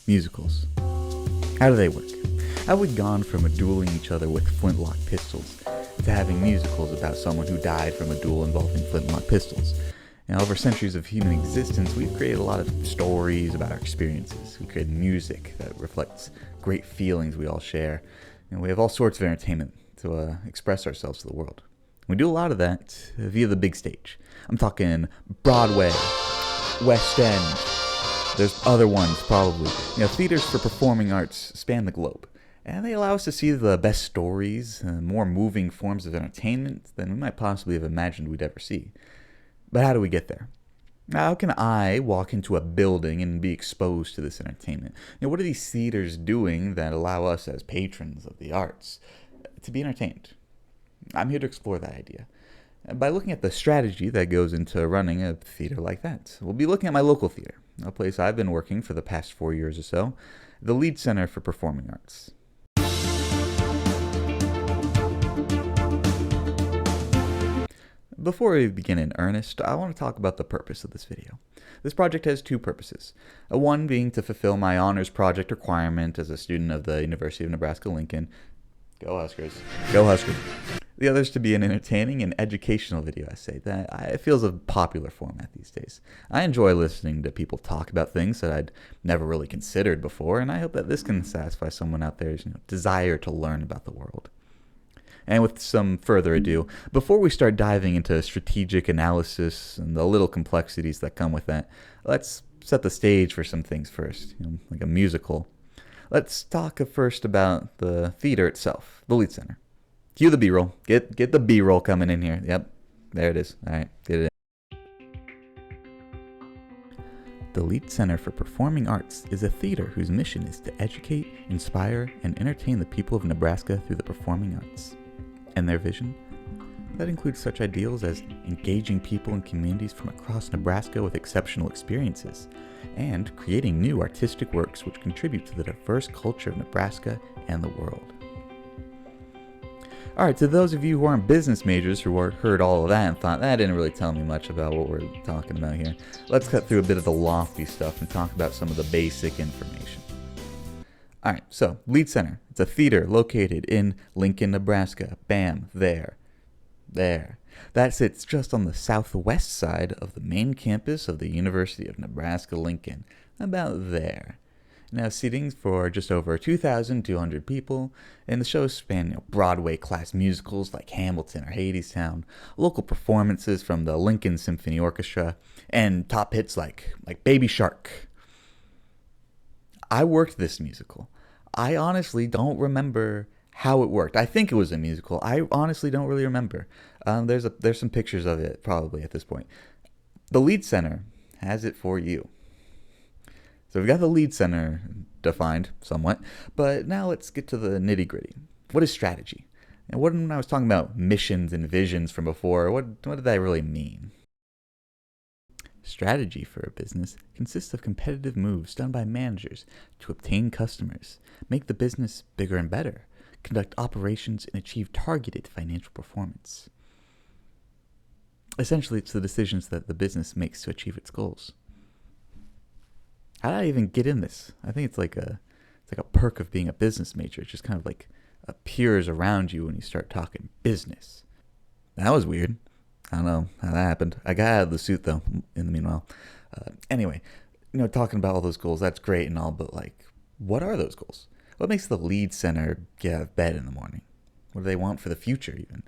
Musicals. How do they work? How have we gone from dueling each other with flintlock pistols to having musicals about someone who died from a duel involving flintlock pistols? Now, over centuries of human existence, we've created a lot of stories about our experiences. We created music that reflects great feelings we all share. And we have all sorts of entertainment to express ourselves to the world. We do a lot of that via the big stage. I'm talking Broadway, West End. There's other ones probably. Theaters for performing arts span the globe. And they allow us to see the best stories and more moving forms of entertainment than we might possibly have imagined we'd ever see. But how do we get there? How can I walk into a building and be exposed to this entertainment? What are these theaters doing that allow us as patrons of the arts to be entertained? I'm here to explore that idea by looking at the strategy that goes into running a theater like that. We'll be looking at my local theater, a place I've been working for the past 4 years or so, the Leeds Center for Performing Arts. Before we begin in earnest, I want to talk about the purpose of this video. This project has two purposes. One being to fulfill my honors project requirement as a student of the University of Nebraska-Lincoln. Go Huskers. Go Huskers. The other is to be an entertaining and educational video essay that feels a popular format these days. I enjoy listening to people talk about things that I'd never really considered before, and I hope that this can satisfy someone out there's desire to learn about the world. And with some further ado, before we start diving into strategic analysis and the little complexities that come with that, let's set the stage for some things first, like a musical. Let's talk first about the theater itself, the Leeds Center. Cue the B-roll. Get the B-roll coming in here. Yep, there it is. All right, get it in. The Leeds Center for Performing Arts is a theater whose mission is to educate, inspire, and entertain the people of Nebraska through the performing arts. And their vision? That includes such ideals as engaging people and communities from across Nebraska with exceptional experiences, and creating new artistic works which contribute to the diverse culture of Nebraska and the world. Alright, to those of you who aren't business majors who heard all of that and thought, that didn't really tell me much about what we're talking about here, let's cut through a bit of the lofty stuff and talk about some of the basic information. Alright, so Leeds Center. It's a theater located in Lincoln, Nebraska. Bam, there. That sits just on the southwest side of the main campus of the University of Nebraska-Lincoln. About there. Now, seatings for just over 2,200 people, and the shows span Broadway class musicals like Hamilton or Hadestown, local performances from the Lincoln Symphony Orchestra, and top hits like Baby Shark. I worked this musical. I honestly don't remember how it worked. I think it was a musical. I honestly don't really remember. There's some pictures of it probably at this point. The Leeds Center has it for you. So we've got the Leeds Center defined somewhat, but now let's get to the nitty-gritty. What is strategy? And when I was talking about missions and visions from before, what did that really mean? Strategy for a business consists of competitive moves done by managers to obtain customers, make the business bigger and better, conduct operations, and achieve targeted financial performance. Essentially, it's the decisions that the business makes to achieve its goals. How did I even get in this? I think it's like a perk of being a business major. It just kind of like appears around you when you start talking business. That was weird. I don't know how that happened. I got out of the suit, though, in the meanwhile. Anyway, talking about all those goals, that's great and all, but, what are those goals? What makes the Leeds Center get out of bed in the morning? What do they want for the future, even?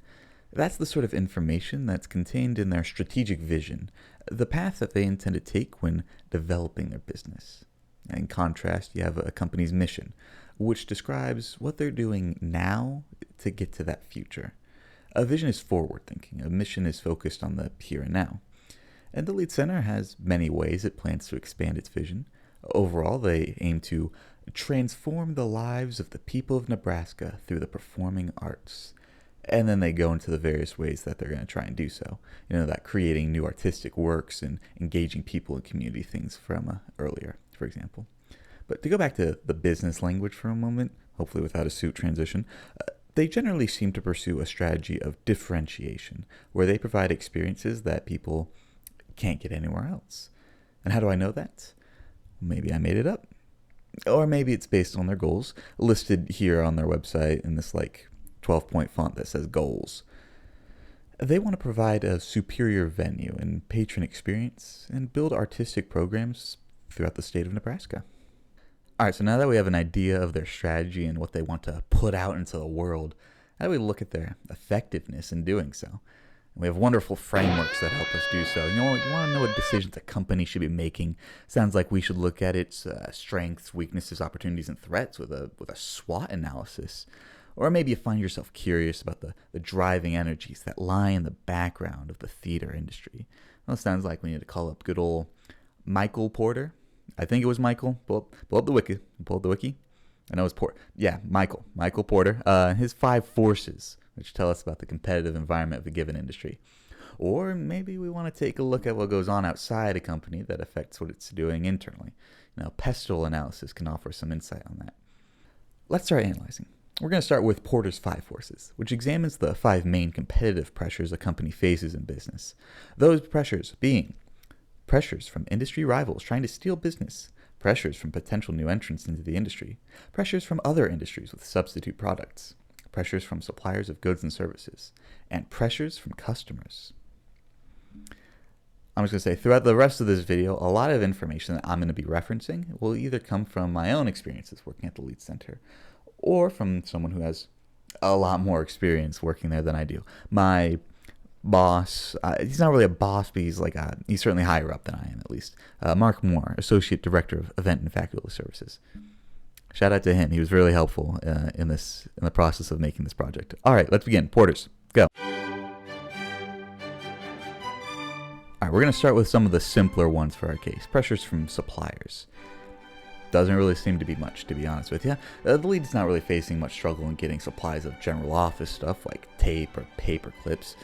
That's the sort of information that's contained in their strategic vision, the path that they intend to take when developing their business. In contrast, you have a company's mission, which describes what they're doing now to get to that future. A vision is forward-thinking. A mission is focused on the here and now. And the Leeds Center has many ways it plans to expand its vision. Overall, they aim to transform the lives of the people of Nebraska through the performing arts. And then they go into the various ways that they're going to try and do so. That creating new artistic works and engaging people in community things from earlier, for example. But to go back to the business language for a moment, hopefully without a suit transition, they generally seem to pursue a strategy of differentiation, where they provide experiences that people can't get anywhere else. And how do I know that? Maybe I made it up. Or maybe it's based on their goals, listed here on their website in this like 12-point font that says goals. They want to provide a superior venue and patron experience and build artistic programs throughout the state of Nebraska. All right, so now that we have an idea of their strategy and what they want to put out into the world, how do we look at their effectiveness in doing so? We have wonderful frameworks that help us do so. You want to know what decisions a company should be making. Sounds like we should look at its strengths, weaknesses, opportunities, and threats with a SWOT analysis. Or maybe you find yourself curious about the driving energies that lie in the background of the theater industry. Well, it sounds like we need to call up good old Michael Porter. I think it was Michael. Pull up the wiki. Pull up the wiki. I know it's Porter. Yeah, Michael Porter. His 5 forces, which tell us about the competitive environment of a given industry. Or maybe we want to take a look at what goes on outside a company that affects what it's doing internally. Pestle analysis can offer some insight on that. Let's start analyzing. We're going to start with Porter's 5 forces, which examines the 5 main competitive pressures a company faces in business. Those pressures being pressures from industry rivals trying to steal business, pressures from potential new entrants into the industry, pressures from other industries with substitute products, pressures from suppliers of goods and services, and pressures from customers. I'm just going to say, throughout the rest of this video, a lot of information that I'm going to be referencing will either come from my own experiences working at the Lead Center or from someone who has a lot more experience working there than I do. My boss, he's not really a boss, but he's certainly higher up than I am, at least. Mark Moore, Associate Director of Event and Faculty Services. Shout out to him. He was really helpful in the process of making this project. All right, let's begin. Porters, go. All right, we're going to start with some of the simpler ones for our case. Pressures from suppliers. Doesn't really seem to be much, to be honest with you. The lead's not really facing much struggle in getting supplies of general office stuff like tape or paper clips.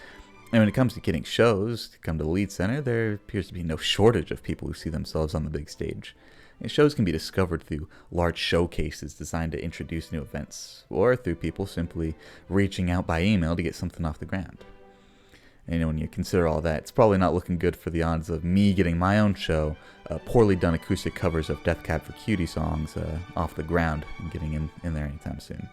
And when it comes to getting shows to come to the Lead Center, there appears to be no shortage of people who see themselves on the big stage. And shows can be discovered through large showcases designed to introduce new events, or through people simply reaching out by email to get something off the ground. And when you consider all that, it's probably not looking good for the odds of me getting my own show, poorly done acoustic covers of Death Cab for Cutie songs off the ground and getting in there anytime soon.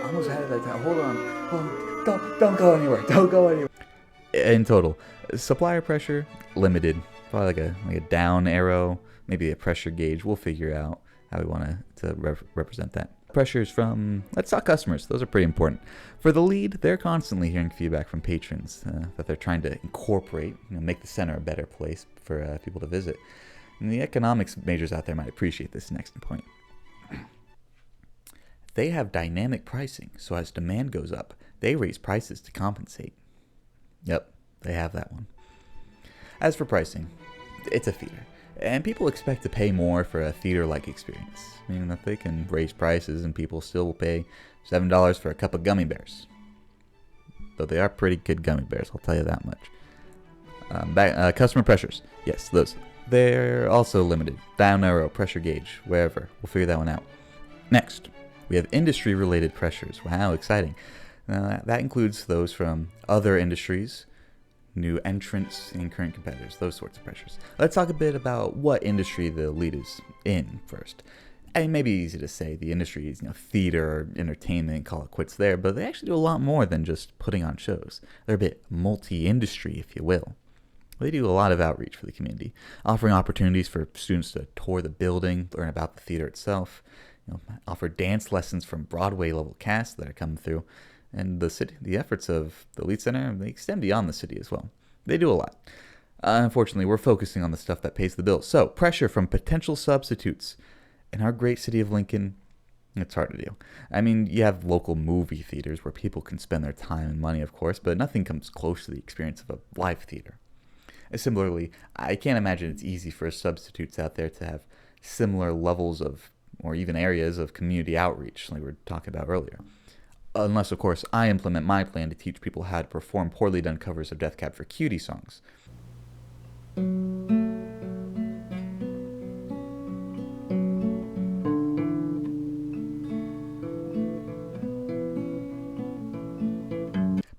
Almost had it that time. Hold on. Don't go anywhere. In total, supplier pressure limited. Probably like a down arrow, maybe a pressure gauge. We'll figure out how we want to represent that. Pressures from, let's talk customers. Those are pretty important. For the lead, they're constantly hearing feedback from patrons that they're trying to incorporate, make the center a better place for people to visit. And the economics majors out there might appreciate this next point. They have dynamic pricing, so as demand goes up, they raise prices to compensate. Yep, they have that one. As for pricing, it's a theater, and people expect to pay more for a theater-like experience, meaning that they can raise prices and people still will pay $7 for a cup of gummy bears. Though they are pretty good gummy bears, I'll tell you that much. Customer pressures, yes, those. They're also limited. Down arrow, pressure gauge, wherever. We'll figure that one out. Next, we have industry-related pressures. Wow, exciting. That includes those from other industries, new entrants, and current competitors, those sorts of pressures. Let's talk a bit about what industry the lead is in first. It may be easy to say the industry is theater or entertainment, call it quits there, but they actually do a lot more than just putting on shows. They're a bit multi-industry, if you will. They do a lot of outreach for the community, offering opportunities for students to tour the building, learn about the theater itself, offer dance lessons from Broadway-level casts that are coming through, and the efforts of the Lead Center, they extend beyond the city as well. They do a lot. Unfortunately, we're focusing on the stuff that pays the bills. So, pressure from potential substitutes. In our great city of Lincoln, it's hard to do. I mean, you have local movie theaters where people can spend their time and money, of course, but nothing comes close to the experience of a live theater. Similarly, I can't imagine it's easy for substitutes out there to have similar levels of, or even areas of community outreach like we were talking about earlier. Unless, of course, I implement my plan to teach people how to perform poorly done covers of Death Cab for Cutie songs.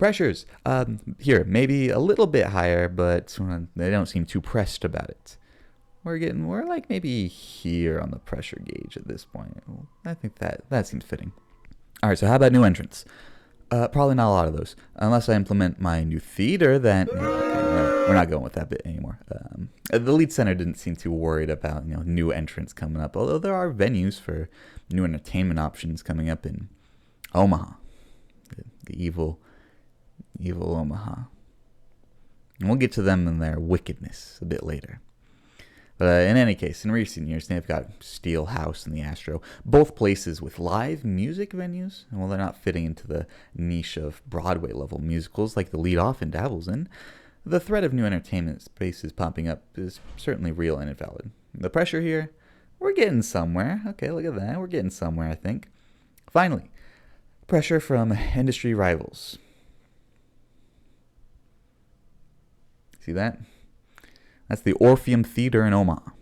Pressures, here, maybe a little bit higher, but they don't seem too pressed about it. We're like maybe here on the pressure gauge at this point. I think that seems fitting. All right, so how about new entrants? Probably not a lot of those, unless I implement my new theater. Then we're not going with that bit anymore. The lead center didn't seem too worried about new entrants coming up, although there are venues for new entertainment options coming up in Omaha, the evil Omaha. And we'll get to them and their wickedness a bit later. But in any case, in recent years, they've got Steel House and the Astro, both places with live music venues. And while they're not fitting into the niche of Broadway-level musicals like the lead often dabbles in, the threat of new entertainment spaces popping up is certainly real and invalid. The pressure here, we're getting somewhere. Okay, look at that. We're getting somewhere, I think. Finally, pressure from industry rivals. See that? That's the Orpheum Theater in Omaha,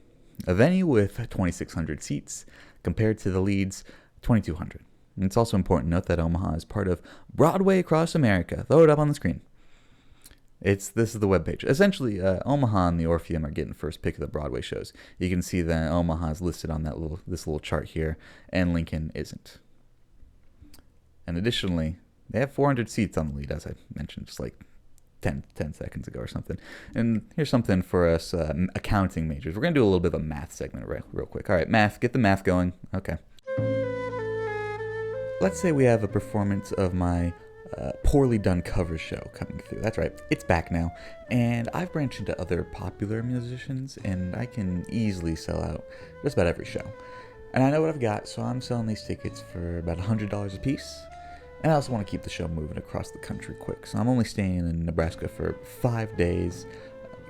a venue with 2,600 seats compared to the lead's 2,200. And it's also important to note that Omaha is part of Broadway Across America. Throw it up on the screen. This is the webpage. Essentially, Omaha and the Orpheum are getting first pick of the Broadway shows. You can see that Omaha is listed on this little chart here, and Lincoln isn't. And additionally, they have 400 seats on the lead, as I mentioned, just like 10 seconds ago or something. And here's something for us accounting majors. We're going to do a little bit of a math segment real quick. All right, math. Get the math going. Okay. Let's say we have a performance of my poorly done cover show coming through. That's right. It's back now. And I've branched into other popular musicians, and I can easily sell out just about every show. And I know what I've got, so I'm selling these tickets for about $100 a piece. And I also want to keep the show moving across the country quick. So I'm only staying in Nebraska for 5 days,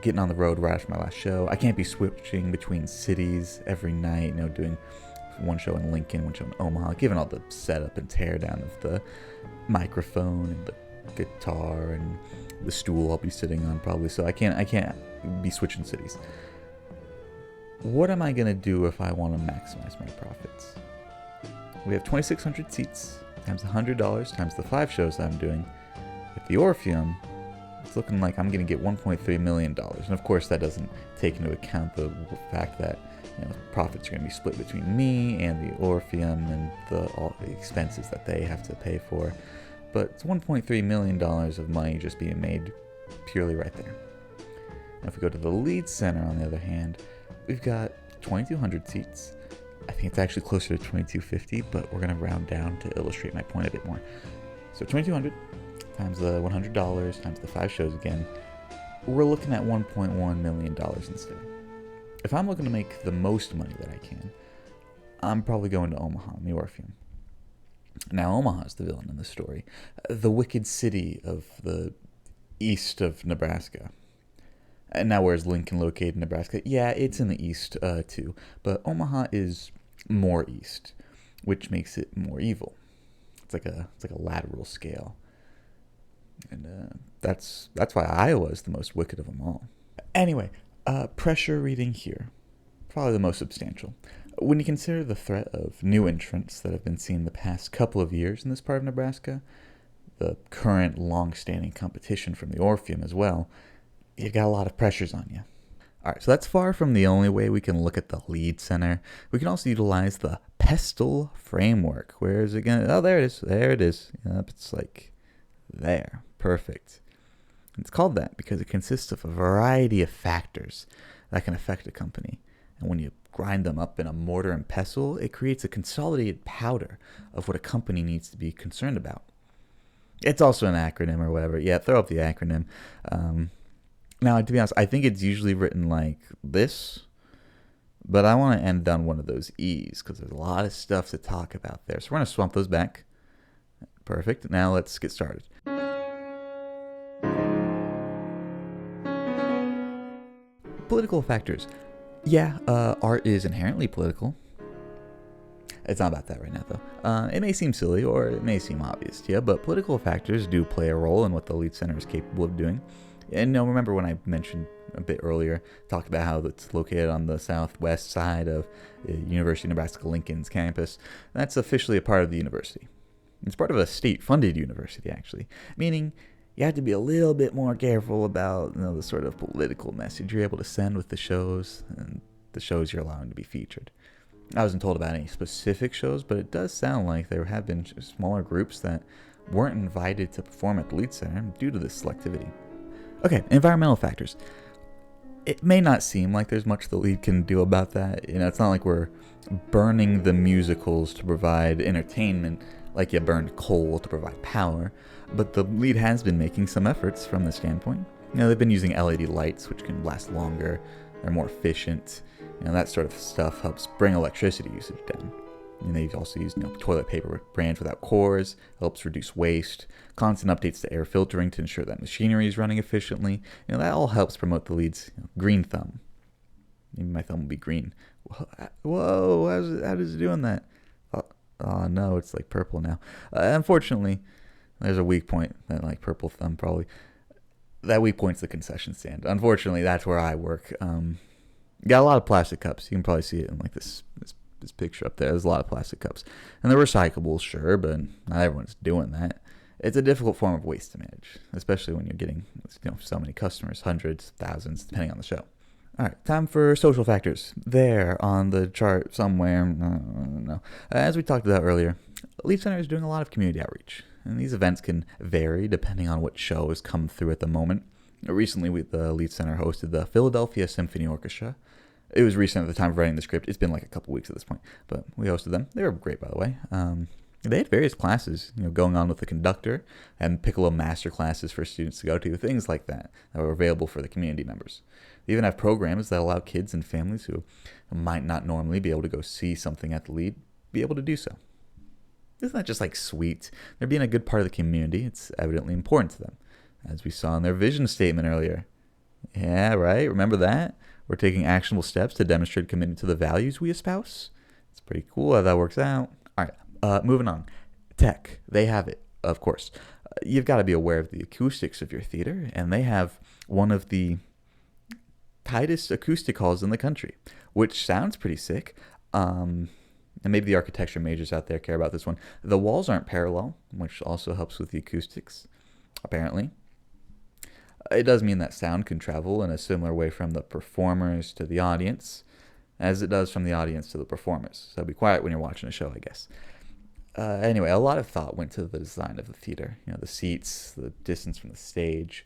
getting on the road right after my last show. I can't be switching between cities every night, doing one show in Lincoln, one show in Omaha, given all the setup and tear down of the microphone and the guitar and the stool I'll be sitting on probably. So I can't be switching cities. What am I going to do if I want to maximize my profits? We have 2,600 seats. Times $100 times the 5 shows I'm doing at the Orpheum, it's looking like I'm going to get $1.3 million. And of course, that doesn't take into account the fact that profits are going to be split between me and the Orpheum and all the expenses that they have to pay for. But it's $1.3 million of money just being made purely right there. Now, if we go to the lead center, on the other hand, we've got 2,200 seats. I think it's actually closer to 2,250, but we're going to round down to illustrate my point a bit more. So 2,200 times the $100 times the 5 shows again, we're looking at $1.1 million instead. If I'm looking to make the most money that I can, I'm probably going to Omaha and the Orpheum. Now, Omaha is the villain in the story, the wicked city of the east of Nebraska. And now, where's Lincoln located in Nebraska? Yeah, it's in the east too, but Omaha is more east, which makes it more evil. It's like a lateral scale, and that's why Iowa is the most wicked of them all. Anyway, pressure reading here, probably the most substantial. When you consider the threat of new entrants that have been seen the past couple of years in this part of Nebraska, the current long-standing competition from the Orpheum as well, you've got a lot of pressures on you. All right, so that's far from the only way we can look at the lead center. We can also utilize the pestle framework. Where is it going to? Oh, there it is. There it is. Yep, it's like there. Perfect. It's called that because it consists of a variety of factors that can affect a company. And when you grind them up in a mortar and pestle, it creates a consolidated powder of what a company needs to be concerned about. It's also an acronym or whatever. Yeah, throw up the acronym. Now, to be honest, I think it's usually written like this, but I want to end on one of those E's because there's a lot of stuff to talk about there. So we're going to swamp those back. Perfect. Now let's get started. Political factors. Yeah, art is inherently political. It's not about that right now, though. It may seem silly or it may seem obvious to you, but political factors do play a role in what the lead center is capable of doing. And remember when I mentioned a bit earlier, talked about how it's located on the southwest side of University of Nebraska-Lincoln's campus. That's officially a part of the university. It's part of a state-funded university, actually, meaning You have to be a little bit more careful about the sort of political message you're able to send with the shows and the shows you're allowing to be featured. I wasn't told about any specific shows, but it does sound like there have been smaller groups that weren't invited to perform at the Lead Center due to this selectivity. Okay, environmental factors. It may not seem like there's much the Lead can do about that. It's not like we're burning the musicals to provide entertainment like you burned coal to provide power, but the Lead has been making some efforts from this standpoint. They've been using LED lights, which can last longer, they're more efficient, that sort of stuff helps bring electricity usage down. And they've also used toilet paper brands without cores, helps reduce waste, constant updates to air filtering to ensure that machinery is running efficiently. That all helps promote the Lead's green thumb. Maybe my thumb will be green. Whoa, how is it doing that? Oh no, it's like purple now. Unfortunately, there's a weak point, that like purple thumb probably. That weak point's the concession stand. Unfortunately, that's where I work. Got a lot of plastic cups. You can probably see it in like this picture up there. There's a lot of plastic cups. And they're recyclable, sure, but not everyone's doing that. It's a difficult form of waste to manage, especially when you're getting so many customers, hundreds, thousands, depending on the show. All right, time for social factors. There on the chart somewhere. No. As we talked about earlier, Lead Center is doing a lot of community outreach, and these events can vary depending on what show has come through at the moment. Recently, the Lead Center hosted the Philadelphia Symphony Orchestra. It was recent at the time of writing the script. It's been like a couple weeks at this point, but we hosted them. They were great, by the way. They had various classes, going on with the conductor and piccolo master classes for students to go to, things like that were available for the community members. They even have programs that allow kids and families who might not normally be able to go see something at the Lead be able to do so. Isn't that just like sweet? They're being a good part of the community. It's evidently important to them, as we saw in their vision statement earlier. Yeah, right? Remember that? We're taking actionable steps to demonstrate commitment to the values we espouse. It's pretty cool how that works out. All right, moving on. Tech. They have it, of course. You've got to be aware of the acoustics of your theater, and they have one of the tightest acoustic halls in the country, which sounds pretty sick. And maybe the architecture majors out there care about this one. The walls aren't parallel, which also helps with the acoustics, apparently. It does mean that sound can travel in a similar way from the performers to the audience as it does from the audience to the performers. So be quiet when you're watching a show, I guess. Anyway, a lot of thought went to the design of the theater. The seats, the distance from the stage.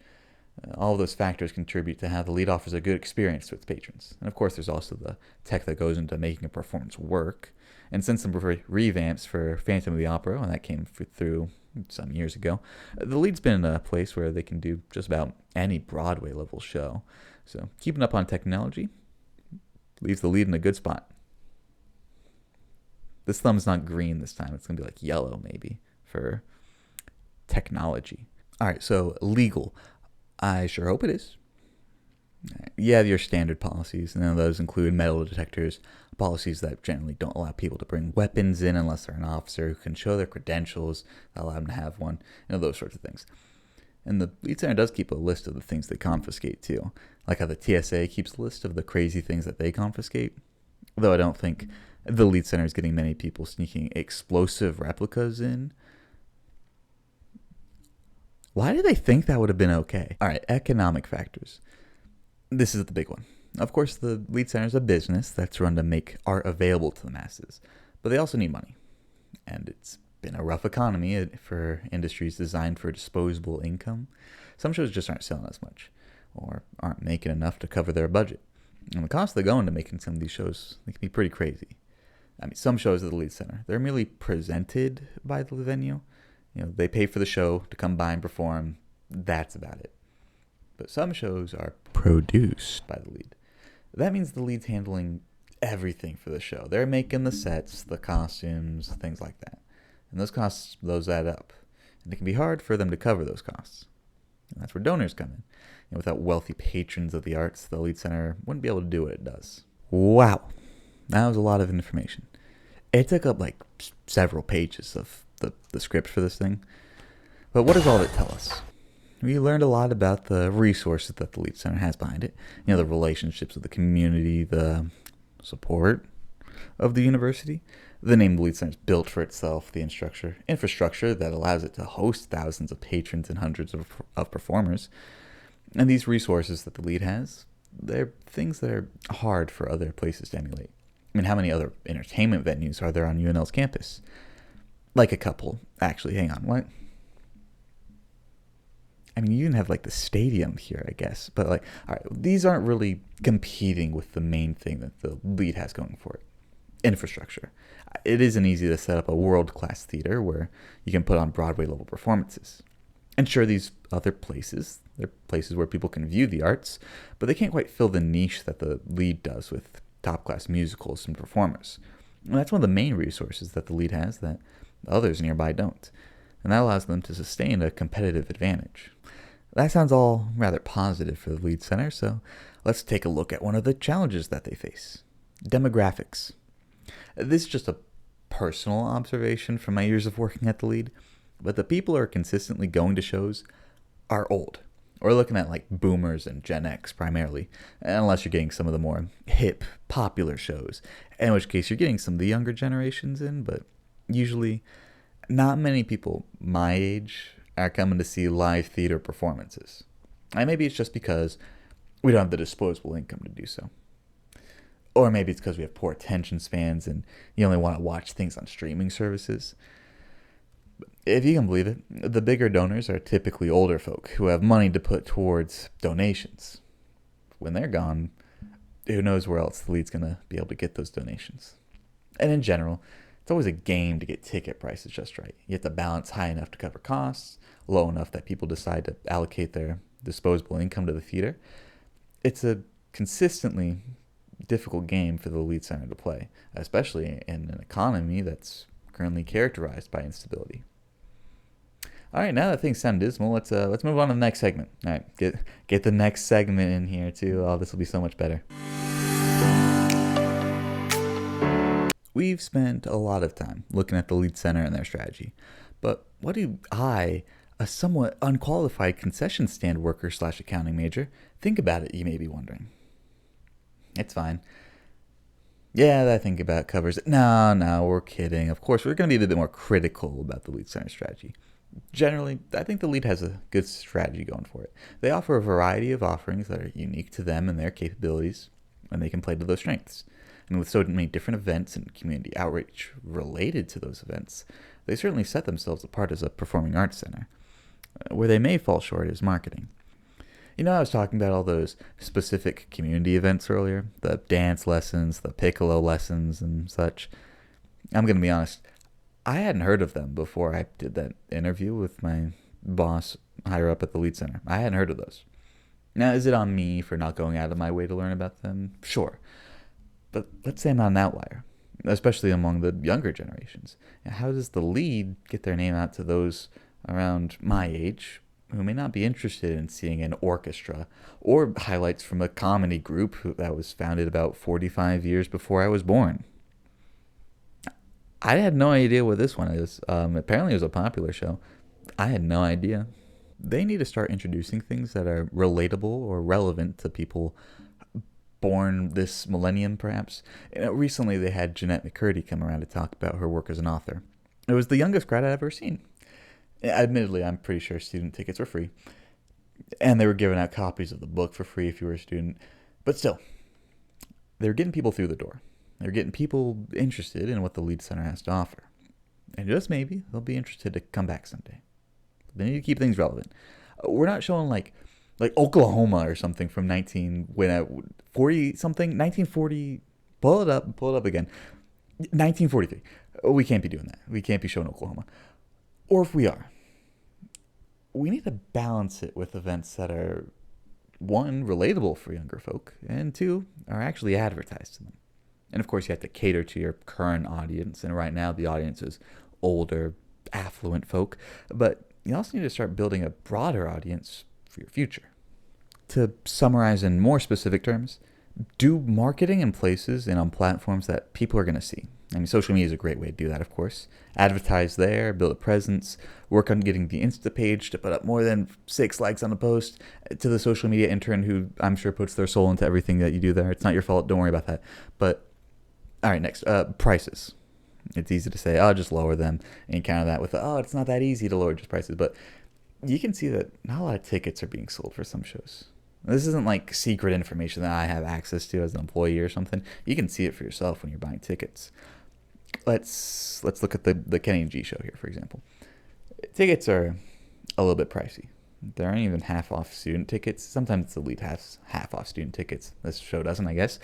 All of those factors contribute to how the Lead offers a good experience to its patrons. And of course, there's also the tech that goes into making a performance work. And since some revamps for Phantom of the Opera, and that came through some years ago, the Lead's been in a place where they can do just about any Broadway level show. So keeping up on technology leaves the Lead in a good spot. This thumb's not green this time. It's going to be like yellow maybe for technology. All right, so legal. I sure hope it is. You have your standard policies, and those include metal detectors, policies that generally don't allow people to bring weapons in unless they're an officer who can show their credentials that allow them to have one, those sorts of things. And the Lead Center does keep a list of the things they confiscate too, like how the TSA keeps a list of the crazy things that they confiscate, though I don't think the Lead Center is getting many people sneaking explosive replicas in. Why do they think that would have been okay? All right, economic factors. This is the big one. Of course, the Lead Center is a business that's run to make art available to the masses, but they also need money. And it's been a rough economy for industries designed for disposable income. Some shows just aren't selling as much or aren't making enough to cover their budget. And the cost they go into making some of these shows, they can be pretty crazy. I mean, some shows at the Lead Center, they're merely presented by the venue. They pay for the show to come by and perform. That's about it. But some shows are produced by the Lead. That means the Lead's handling everything for the show. They're making the sets, the costumes, things like that. And those add up. And it can be hard for them to cover those costs. And that's where donors come in. Without wealthy patrons of the arts, the Lead Center wouldn't be able to do what it does. Wow. That was a lot of information. It took up like several pages of the script for this thing. But what does all of it tell us? We learned a lot about the resources that the Lead Center has behind it. The relationships with the community, the support, of the university. The name of the Lead Center is built for itself, the infrastructure that allows it to host thousands of patrons and hundreds of performers. And these resources that the Lead has, they're things that are hard for other places to emulate. I mean, how many other entertainment venues are there on UNL's campus? Like a couple. Actually, hang on, what? I mean, you can have like the stadium here, I guess. But like, all right, these aren't really competing with the main thing that the Lead has going for it. Infrastructure. It isn't easy to set up a world-class theater where you can put on Broadway-level performances. And sure, these other places, they're places where people can view the arts, but they can't quite fill the niche that the Lead does with top-class musicals and performers. And that's one of the main resources that the Lead has that others nearby don't. And that allows them to sustain a competitive advantage. That sounds all rather positive for the Lead Center, so let's take a look at one of the challenges that they face. Demographics. This is just a personal observation from my years of working at the Lead, but the people who are consistently going to shows are old. We're looking at like boomers and Gen X primarily, unless you're getting some of the more hip, popular shows, in which case you're getting some of the younger generations in, but usually not many people my age are coming to see live theater performances. And maybe it's just because we don't have the disposable income to do so. Or maybe it's because we have poor attention spans and you only want to watch things on streaming services. If you can believe it, the bigger donors are typically older folk who have money to put towards donations. When they're gone, who knows where else the Lead's going to be able to get those donations. And in general, it's always a game to get ticket prices just right. You have to balance high enough to cover costs, low enough that people decide to allocate their disposable income to the theater. It's a consistently difficult game for the Lead Center to play, especially in an economy that's currently characterized by instability. All right, now that things sound dismal, let's move on to the next segment. All right, get the next segment in here too. Oh, this will be so much better. We've spent a lot of time looking at the Lead Center and their strategy, but what do I, a somewhat unqualified concession stand worker / accounting major, think about it, you may be wondering? It's fine. Yeah, that think about it covers it. No, we're kidding. Of course, we're going to be a bit more critical about the Lead Center strategy. Generally, I think the Lead has a good strategy going for it. They offer a variety of offerings that are unique to them and their capabilities, and they can play to those strengths. And with so many different events and community outreach related to those events, they certainly set themselves apart as a performing arts center. Where they may fall short is marketing. You know, I was talking about all those specific community events earlier, the dance lessons, the piccolo lessons, and such. I'm going to be honest, I hadn't heard of them before I did that interview with my boss higher up at the Lead Center. I hadn't heard of those. Now, is it on me for not going out of my way to learn about them? Sure. But let's say I'm not an outlier, especially among the younger generations. How does the Lead get their name out to those around my age who may not be interested in seeing an orchestra or highlights from a comedy group that was founded about 45 years before I was born? I had no idea what this one is. Apparently it was a popular show. I had no idea. They need to start introducing things that are relatable or relevant to people born this millennium, perhaps. Recently they had Jeanette McCurdy come around to talk about her work as an author. It was the youngest grad I've ever seen. Admittedly, I'm pretty sure student tickets were free. And they were giving out copies of the book for free if you were a student. But still, they were getting people through the door. They were getting people interested in what the Lead Center has to offer. And just maybe they'll be interested to come back someday. They need to keep things relevant. We're not showing like Oklahoma or something from 1940. Pull it up again. 1943. We can't be doing that. We can't be showing Oklahoma. Or if we are, we need to balance it with events that are, one, relatable for younger folk, and two, are actually advertised to them. And of course, you have to cater to your current audience, and right now the audience is older, affluent folk, but you also need to start building a broader audience for your future. To summarize in more specific terms, do marketing in places and on platforms that people are going to see. I mean, social media is a great way to do that, of course. Advertise there, build a presence, work on getting the Insta page to put up more than 6 likes on a post to the social media intern who I'm sure puts their soul into everything that you do there. It's not your fault. Don't worry about that. But All right, next, prices. It's easy to say, oh, just lower them, and you counter that with, oh, it's not that easy to lower just prices. But you can see that not a lot of tickets are being sold for some shows. This isn't like secret information that I have access to as an employee or something. You can see it for yourself when you're buying tickets. Let's look at the Kenny G show here, for example. Tickets are a little bit pricey. There aren't even half off student tickets. Sometimes it's elite half off student tickets. This show doesn't, I guess.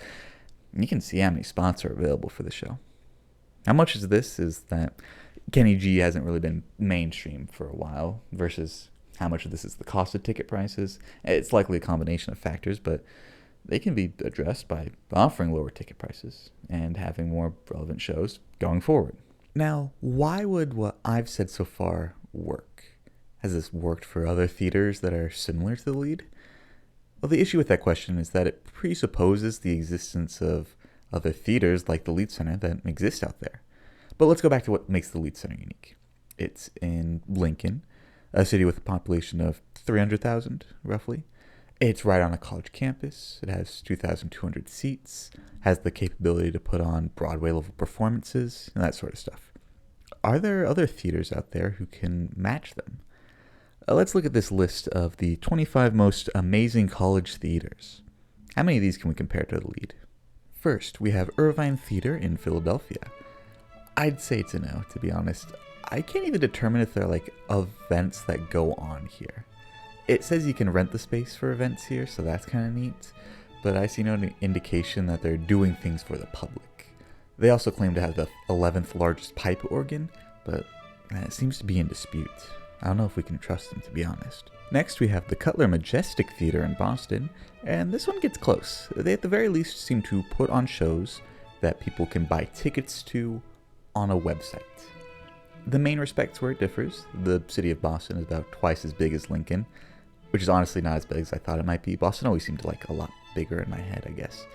You can see how many spots are available for the show. How much of this is that Kenny G hasn't really been mainstream for a while versus how much of this is the cost of ticket prices? It's likely a combination of factors, but they can be addressed by offering lower ticket prices and having more relevant shows going forward. Now, why would what I've said so far work? Has this worked for other theaters that are similar to the Lead? Well, the issue with that question is that it presupposes the existence of other theaters like the Lead Center that exist out there. But let's go back to what makes the Lead Center unique. It's in Lincoln, a city with a population of 300,000, roughly. It's right on a college campus. It has 2,200 seats, has the capability to put on Broadway-level performances, and that sort of stuff. Are there other theaters out there who can match them? Let's look at this list of the 25 most amazing college theaters. How many of these can we compare to the Lead? First, we have Irvine Theater in Philadelphia. I'd say it's a no, to be honest. I can't even determine if there are like events that go on here. It says you can rent the space for events here, so that's kind of neat, but I see no indication that they're doing things for the public. They also claim to have the 11th largest pipe organ, but it seems to be in dispute. I don't know if we can trust them, to be honest. Next, we have the Cutler Majestic Theater in Boston, and this one gets close. They at the very least seem to put on shows that people can buy tickets to on a website. The main respects where it differs, the city of Boston is about twice as big as Lincoln, which is honestly not as big as I thought it might be. Boston always seemed like a lot bigger in my head, I guess.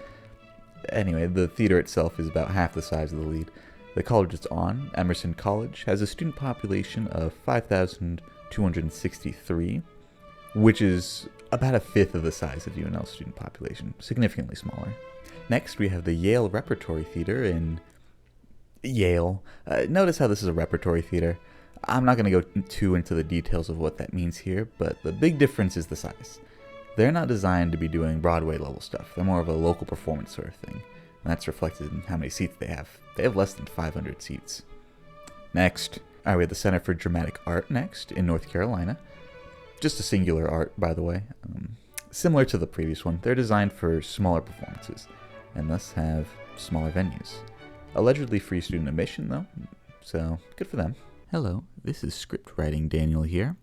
Anyway, the theater itself is about half the size of the Lead. The college it's on, Emerson College, has a student population of 5,263, which is about a fifth of the size of UNL's student population, significantly smaller. Next, we have the Yale Repertory Theater in Yale. Notice how this is a repertory theater. I'm not going to go too into the details of what that means here, but the big difference is the size. They're not designed to be doing Broadway level stuff. They're more of a local performance sort of thing. And that's reflected in how many seats they have. They have less than 500 seats. Next, we have the Center for Dramatic Art next in North Carolina. Just a singular art, by the way. Similar to the previous one, they're designed for smaller performances and thus have smaller venues. Allegedly free student admission, though, so good for them. Hello, this is script writing Daniel here.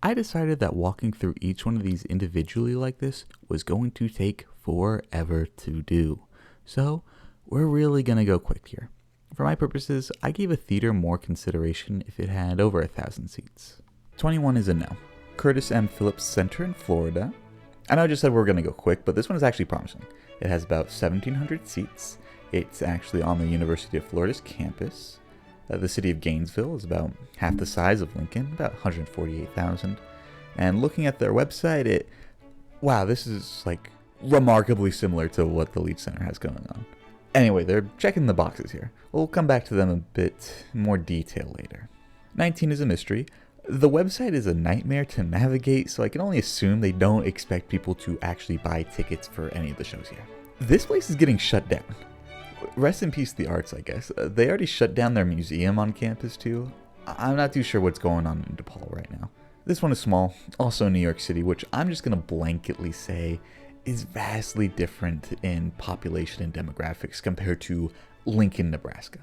I decided that walking through each one of these individually like this was going to take forever to do. So, we're really gonna go quick here. For my purposes, I gave a theater more consideration if it had over 1,000 seats. 21 is a no. Curtis M. Phillips Center in Florida. I know I just said we're gonna go quick, but this one is actually promising. It has about 1,700 seats. It's actually on the University of Florida's campus. The city of Gainesville is about half the size of Lincoln, about 148,000. And looking at their website, wow, this is like remarkably similar to what the Lead Center has going on. Anyway, they're checking the boxes here. We'll come back to them a bit more detail later. 19 is a mystery. The website is a nightmare to navigate, so I can only assume they don't expect people to actually buy tickets for any of the shows here. This place is getting shut down. Rest in peace, the arts, I guess. They already shut down their museum on campus, too. I'm not too sure what's going on in DePaul right now. This one is small, also in New York City, which I'm just going to blanketly say is vastly different in population and demographics compared to Lincoln, Nebraska.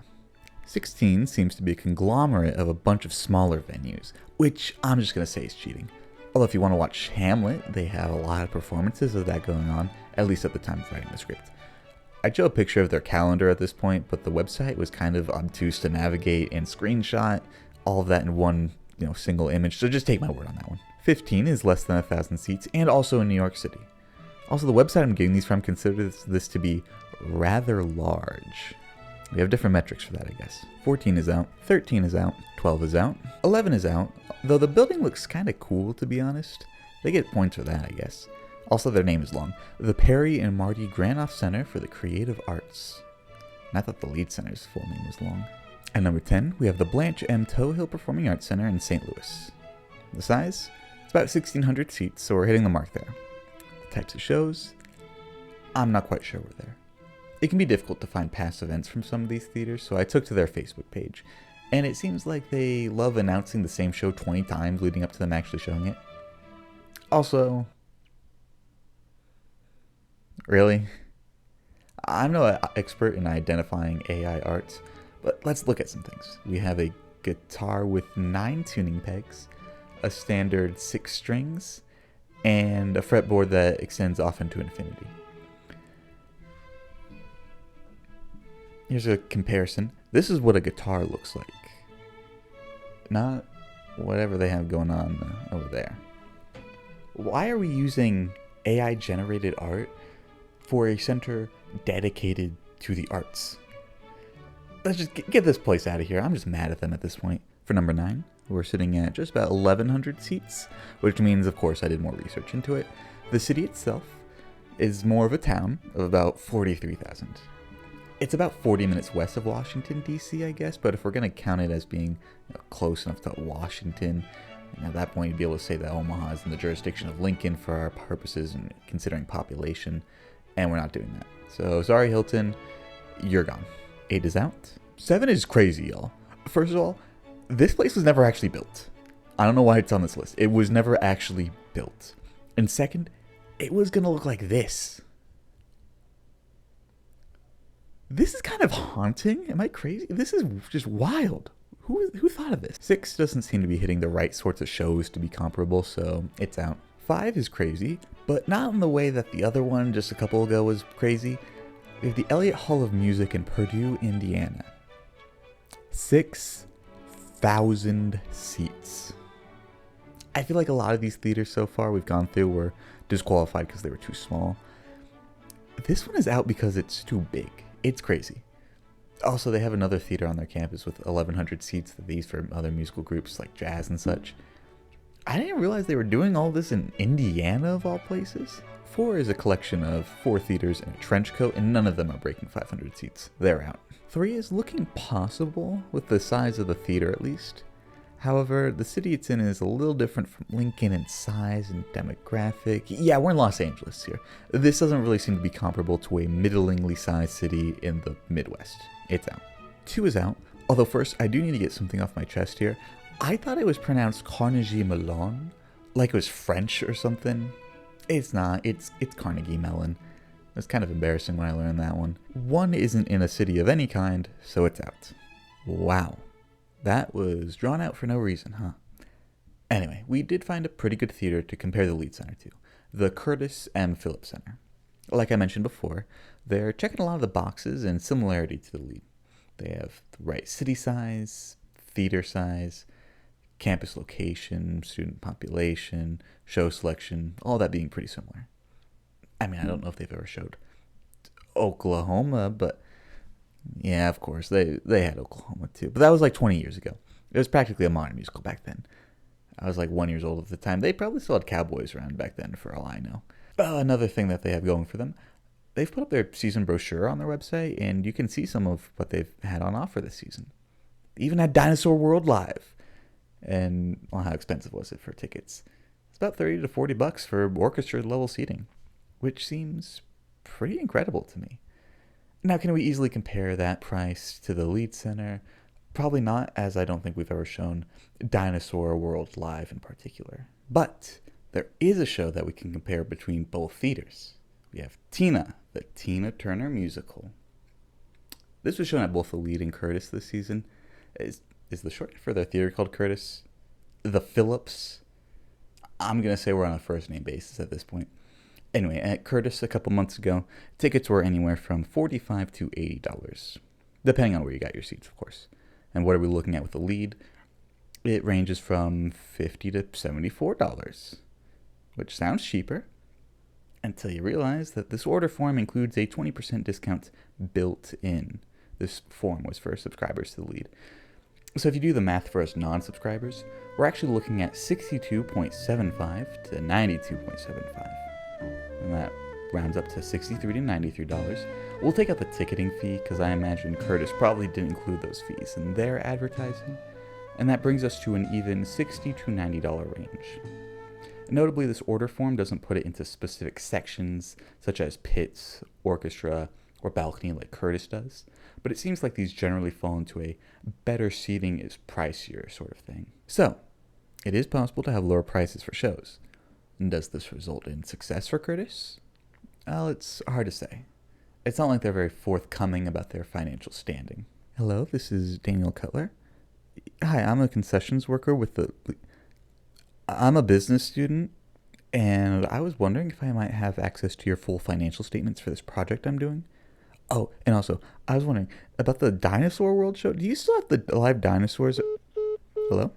16 seems to be a conglomerate of a bunch of smaller venues, which I'm just going to say is cheating. Although if you want to watch Hamlet, they have a lot of performances of that going on, at least at the time of writing the script. I drew a picture of their calendar at this point, but the website was kind of obtuse to navigate and screenshot, all of that in one single image, so just take my word on that one. 15 is less than 1,000 seats and also in New York City. Also, the website I'm getting these from considers this to be rather large. We have different metrics for that, I guess. 14 is out, 13 is out, 12 is out, 11 is out, though the building looks kind of cool, to be honest. They get points for that, I guess. Also, their name is long. The Perry and Marty Granoff Center for the Creative Arts. I thought the lead center's full name was long. At number 10, we have the Blanche M. Tohill Performing Arts Center in St. Louis. The size? It's about 1,600 seats, so we're hitting the mark there. The types of shows? I'm not quite sure we're there. It can be difficult to find past events from some of these theaters, so I took to their Facebook page. And it seems like they love announcing the same show 20 times leading up to them actually showing it. Also, really? I'm no expert in identifying AI arts, but let's look at some things. We have a guitar with 9 tuning pegs, a standard 6 strings, and a fretboard that extends off into infinity. Here's a comparison. This is what a guitar looks like. Not whatever they have going on over there. Why are we using AI generated art for a center dedicated to the arts? Let's just get this place out of here. I'm just mad at them at this point. For number 9, we're sitting at just about 1,100 seats, which means, of course, I did more research into it. The city itself is more of a town of about 43,000. It's about 40 minutes west of Washington, D.C., I guess, but if we're going to count it as being close enough to Washington, and at that point you'd be able to say that Omaha is in the jurisdiction of Lincoln for our purposes and considering population, and we're not doing that. So, sorry, Hilton, you're gone. 8 is out. 7 is crazy, y'all. First of all, this place was never actually built. I don't know why it's on this list. It was never actually built. And second, it was going to look like this. This is kind of haunting. Am I crazy? This is just wild. Who thought of this? 6 doesn't seem to be hitting the right sorts of shows to be comparable, so it's out. 5 is crazy, but not in the way that the other one just a couple ago was crazy. We have the Elliott Hall of Music in Purdue, Indiana. 6,000 seats. I feel like a lot of these theaters so far we've gone through were disqualified because they were too small. This one is out because it's too big. It's crazy. Also, they have another theater on their campus with 1,100 seats that they use for other musical groups like jazz and such. I didn't realize they were doing all this in Indiana, of all places. 4 is a collection of 4 theaters in a trench coat, and none of them are breaking 500 seats. They're out. 3 is looking possible, with the size of the theater at least. However, the city it's in is a little different from Lincoln in size and demographic. Yeah, we're in Los Angeles here. This doesn't really seem to be comparable to a middlingly sized city in the Midwest. It's out. 2 is out, although first I do need to get something off my chest here. I thought it was pronounced Carnegie Mellon, like it was French or something. It's not, it's Carnegie Mellon. It's kind of embarrassing when I learned that one. 1 isn't in a city of any kind, so it's out. Wow. That was drawn out for no reason, huh? Anyway, we did find a pretty good theater to compare the lead center to, the Curtis M. Phillips Center. Like I mentioned before, they're checking a lot of the boxes in similarity to the lead. They have the right city size, theater size, campus location, student population, show selection, all that being pretty similar. I mean, I don't know if they've ever showed Oklahoma, but yeah, of course, they had Oklahoma too. But that was like 20 years ago. It was practically a modern musical back then. I was like 1 year old at the time. They probably still had cowboys around back then, for all I know. Another thing that they have going for them, they've put up their season brochure on their website, and you can see some of what they've had on offer this season. They even had Dinosaur World live. And, well, how expensive was it for tickets? It's about $30 to $40 for orchestra level seating, which seems pretty incredible to me. Now, can we easily compare that price to the lead center? Probably not, as I don't think we've ever shown Dinosaur World live in particular. But there is a show that we can compare between both theaters. We have Tina, the Tina Turner musical. This was shown at both the lead and Curtis this season. Is the short for their theater called Curtis? The Phillips? I'm going to say we're on a first name basis at this point. Anyway, at Curtis a couple months ago, tickets were anywhere from $45 to $80, depending on where you got your seats, of course. And what are we looking at with the lead? It ranges from $50 to $74, which sounds cheaper, until you realize that this order form includes a 20% discount built in. This form was for subscribers to the lead. So if you do the math for us non-subscribers, we're actually looking at $62.75 to $92.75. And that rounds up to $63 to $93. We'll take out the ticketing fee because I imagine Curtis probably didn't include those fees in their advertising, and that brings us to an even $60 to $90 range. Notably, this order form doesn't put it into specific sections such as pits, orchestra, or balcony like Curtis does, but it seems like these generally fall into a better seating is pricier sort of thing. So, it is possible to have lower prices for shows. And does this result in success for Curtis? Well, it's hard to say. It's not like they're very forthcoming about their financial standing. Hello, this is Daniel Cutler. Hi, I'm a concessions worker I'm a business student, and I was wondering if I might have access to your full financial statements for this project I'm doing. Oh, and also, I was wondering about the Dinosaur World show. Do you still have the live dinosaurs? Hello?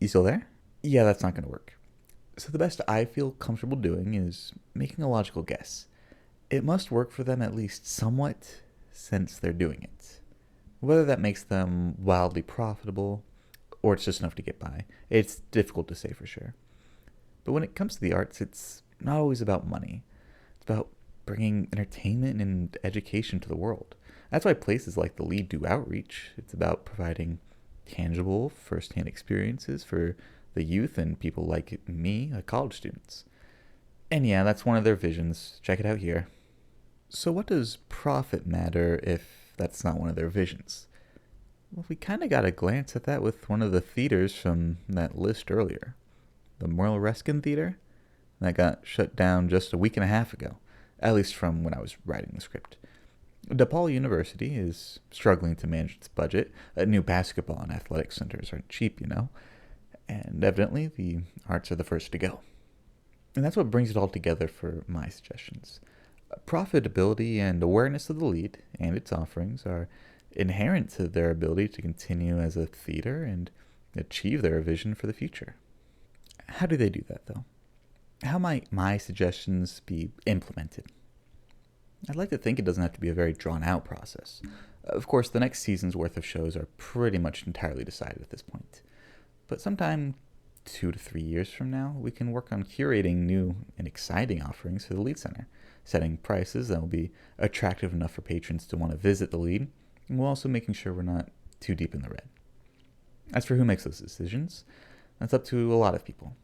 You still there? Yeah, that's not going to work. So the best I feel comfortable doing is making a logical guess. It must work for them at least somewhat since they're doing it. Whether that makes them wildly profitable or it's just enough to get by, it's difficult to say for sure. But when it comes to the arts, it's not always about money. It's about bringing entertainment and education to the world. That's why places like the Lead do outreach. It's about providing tangible, first-hand experiences for the youth and people like me, college students. And yeah, that's one of their visions. Check it out here. So what does profit matter if that's not one of their visions? Well, we kind of got a glance at that with one of the theaters from that list earlier. The Merle Reskin Theater. That got shut down just a week and a half ago, at least from when I was writing the script. DePaul University is struggling to manage its budget. New basketball and athletic centers aren't cheap, you know. And evidently, the arts are the first to go. And that's what brings it all together for my suggestions. Profitability and awareness of the Lead and its offerings are inherent to their ability to continue as a theater and achieve their vision for the future. How do they do that, though? How might my suggestions be implemented? I'd like to think it doesn't have to be a very drawn-out process. Of course, the next season's worth of shows are pretty much entirely decided at this point. But sometime 2 to 3 years from now, we can work on curating new and exciting offerings for the Lead Center, setting prices that will be attractive enough for patrons to want to visit the Lead, and while also making sure we're not too deep in the red. As for who makes those decisions, that's up to a lot of people.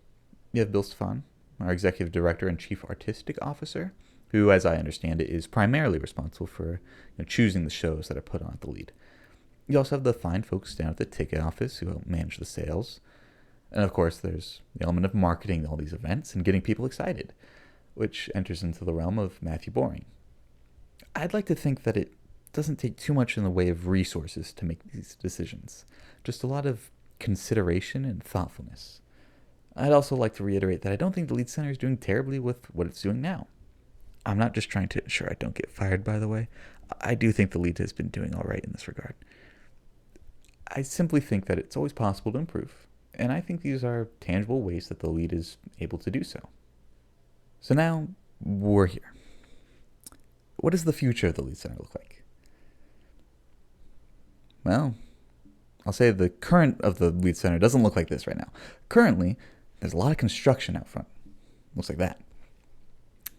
You have Bill Stefan, our executive director and chief artistic officer, who, as I understand it, is primarily responsible for choosing the shows that are put on at the Lead. You also have the fine folks down at the ticket office who help manage the sales. And of course, there's the element of marketing all these events and getting people excited, which enters into the realm of Matthew Boring. I'd like to think that it doesn't take too much in the way of resources to make these decisions, just a lot of consideration and thoughtfulness. I'd also like to reiterate that I don't think the Lead Center is doing terribly with what it's doing now. I'm not just trying to ensure I don't get fired, by the way. I do think the Lead has been doing all right in this regard. I simply think that it's always possible to improve, and I think these are tangible ways that the Lead is able to do so. So now, we're here. What does the future of the Lead Center look like? Well, I'll say the current of the Lead Center doesn't look like this right now. Currently, there's a lot of construction out front. Looks like that.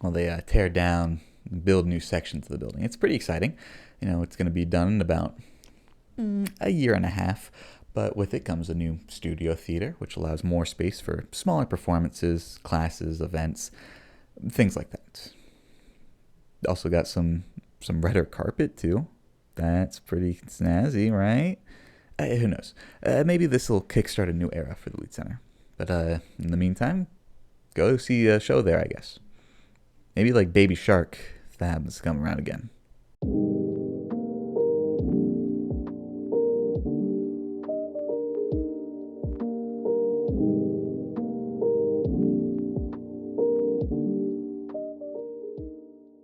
Well, they tear down and build new sections of the building. It's pretty exciting. It's going to be done in about a year and a half, but with it comes a new studio theater, which allows more space for smaller performances, classes, events, things like that. Also got some redder carpet, too. That's pretty snazzy, right? Who knows? Maybe this will kickstart a new era for the Lead Center. But in the meantime, go see a show there, I guess. Maybe like Baby Shark, if that happens to come around again.